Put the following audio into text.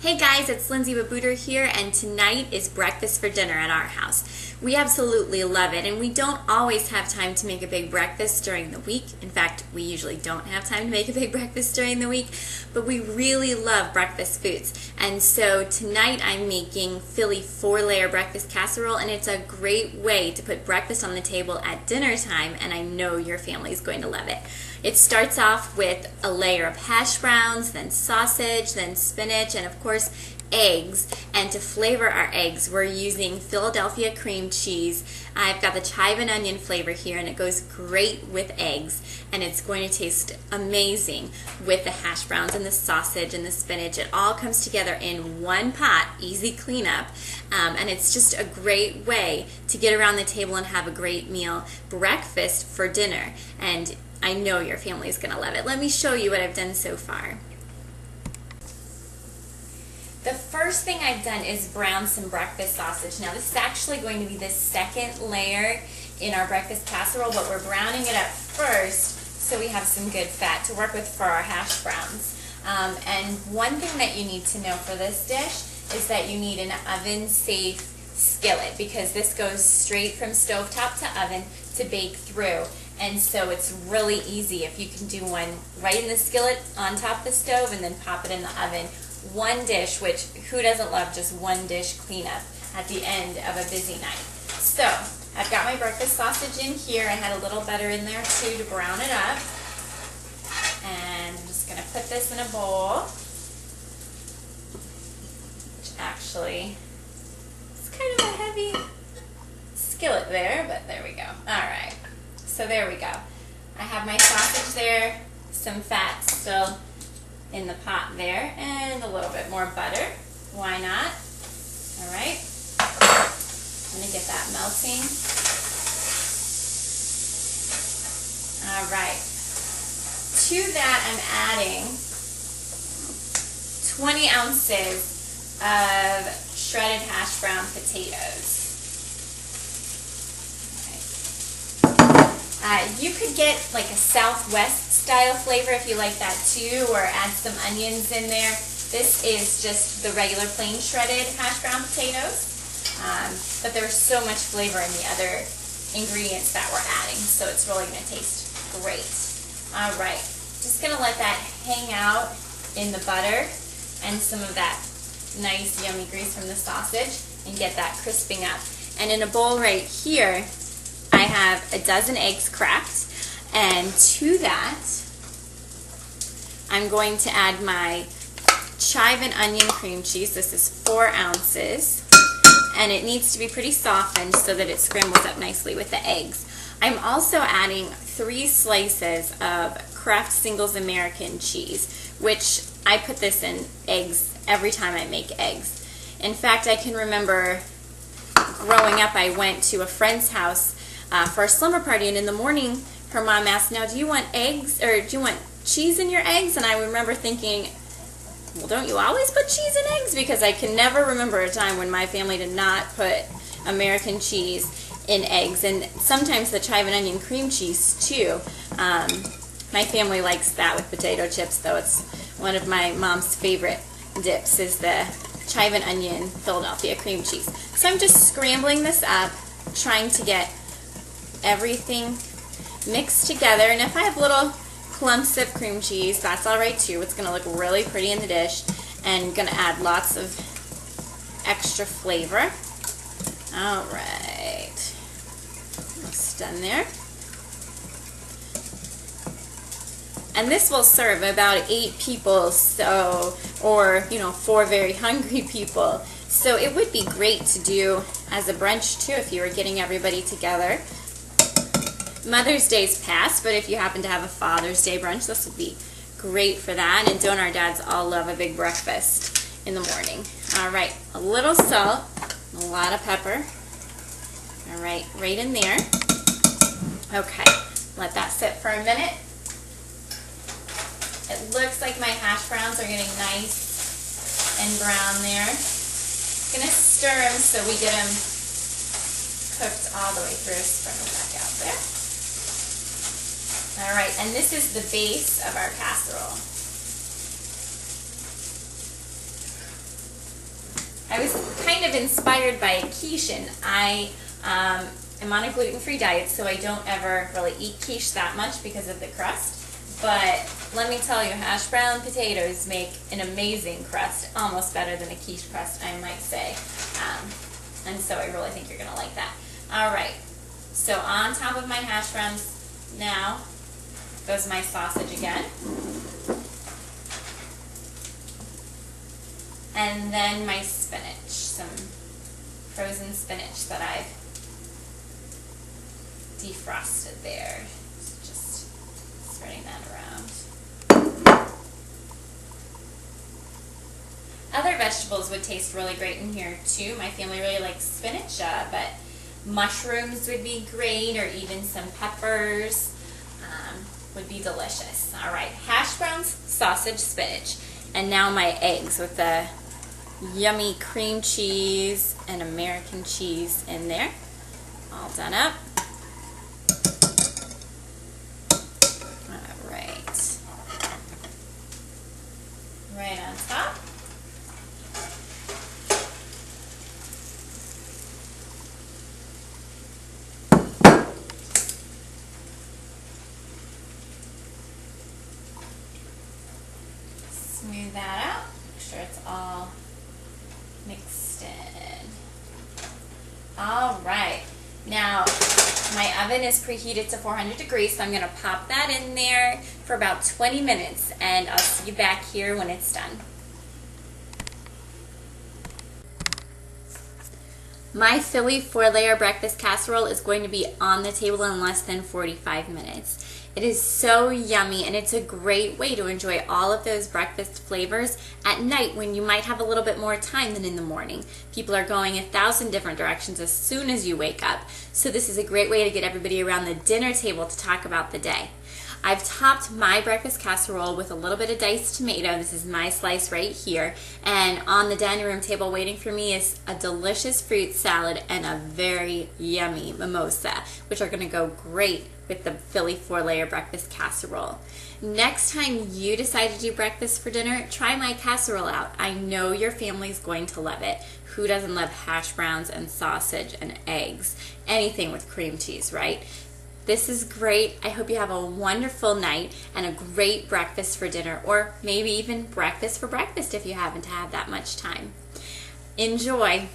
Hey guys, it's Lindsay Babooter here, and tonight is breakfast for dinner at our house. We absolutely love it, and we don't always have time to make a big breakfast during the week. In fact, we usually don't have time to make a big breakfast during the week, but we really love breakfast foods. And so tonight I'm making Philly 4-layer breakfast casserole, and it's a great way to put breakfast on the table at dinner time, and I know your family is going to love it. It starts off with a layer of hash browns, then sausage, then spinach, and of course eggs. And to flavor our eggs, we're using Philadelphia cream cheese. I've got the chive and onion flavor here, and it goes great with eggs, and it's going to taste amazing with the hash browns and the sausage and the spinach. It all comes together in one pot, easy cleanup, and it's just a great way to get around the table and have a great meal, breakfast for dinner. And I know your family is going to love it. Let me show you what I've done so far. The first thing I've done is brown some breakfast sausage. Now this is actually going to be the second layer in our breakfast casserole, but we're browning it up first so we have some good fat to work with for our hash browns. And one thing that you need to know for this dish is that you need an oven-safe skillet, because this goes straight from stovetop to oven to bake through. And so it's really easy if you can do one right in the skillet on top of the stove and then pop it in the oven. One dish, which who doesn't love just one dish cleanup at the end of a busy night. So I've got my breakfast sausage in here. I had a little butter in there too to brown it up. And I'm just going to put this in a bowl, which actually is kind of a heavy skillet there, but there we go. All right. So there we go. I have my sausage there, some fat still in the pot there, and a little bit more butter. Why not? All right. I'm going to get that melting. All right. To that, I'm adding 20 ounces of shredded hash brown potatoes. You could get like a Southwest style flavor if you like that too, or add some onions in there. This is just the regular plain shredded hash brown potatoes, but there's so much flavor in the other ingredients that we're adding, so it's really going to taste great. All right, just going to let that hang out in the butter and some of that nice yummy grease from the sausage, and get that crisping up. And in a bowl right here, I have a dozen eggs cracked, and to that I'm going to add my chive and onion cream cheese. This is 4 ounces, and it needs to be pretty softened so that it scrambles up nicely with the eggs. I'm also adding 3 slices of Kraft Singles American cheese, which I put this in eggs every time I make eggs. In fact, I can remember growing up, I went to a friend's house for a slumber party, and in the morning her mom asked, "Now, do you want eggs, or do you want cheese in your eggs?" And I remember thinking, well, don't you always put cheese in eggs? Because I can never remember a time when my family did not put American cheese in eggs, and sometimes the chive and onion cream cheese too. My family likes that with potato chips, though. It's one of my mom's favorite dips, is the chive and onion Philadelphia cream cheese. So I'm just scrambling this up, trying to get everything mixed together, and if I have little clumps of cream cheese, that's all right too. It's going to look really pretty in the dish, and going to add lots of extra flavor. All right, almost done there. And this will serve about 8 people, so, or 4 very hungry people. So it would be great to do as a brunch too if you were getting everybody together. Mother's Day's passed, but if you happen to have a Father's Day brunch, this would be great for that. And don't our dads all love a big breakfast in the morning? All right, a little salt, a lot of pepper. All right, right in there. Okay, let that sit for a minute. It looks like my hash browns are getting nice and brown there. I'm going to stir them so we get them cooked all the way through. Spread them back out there. All right, and this is the base of our casserole. I was kind of inspired by a quiche, and I am on a gluten-free diet, so I don't ever really eat quiche that much because of the crust. But let me tell you, hash brown potatoes make an amazing crust, almost better than a quiche crust, I might say. And so I really think you're going to like that. All right, so on top of my hash browns now goes my sausage again. And then my spinach, some frozen spinach that I've defrosted there. Just spreading that around. Other vegetables would taste really great in here too. My family really likes spinach, but mushrooms would be great, or even some peppers would be delicious. All right, hash browns, sausage, spinach, and now my eggs with the yummy cream cheese and American cheese in there. All done up. All right. Right on top. Smooth that out. Make sure it's all mixed in. All right. Now, my oven is preheated to 400 degrees, so I'm going to pop that in there for about 20 minutes, and I'll see you back here when it's done. My Philly 4-layer breakfast casserole is going to be on the table in less than 45 minutes. It is so yummy, and it's a great way to enjoy all of those breakfast flavors at night when you might have a little bit more time than in the morning. People are going 1,000 different directions as soon as you wake up, so this is a great way to get everybody around the dinner table to talk about the day. I've topped my breakfast casserole with a little bit of diced tomato. This is my slice right here. And on the dining room table waiting for me is a delicious fruit salad and a very yummy mimosa, which are going to go great with the Philly 4-layer breakfast casserole. Next time you decide to do breakfast for dinner, try my casserole out. I know your family's going to love it. Who doesn't love hash browns and sausage and eggs? Anything with cream cheese, right? This is great. I hope you have a wonderful night and a great breakfast for dinner, or maybe even breakfast for breakfast if you happen to have that much time. Enjoy.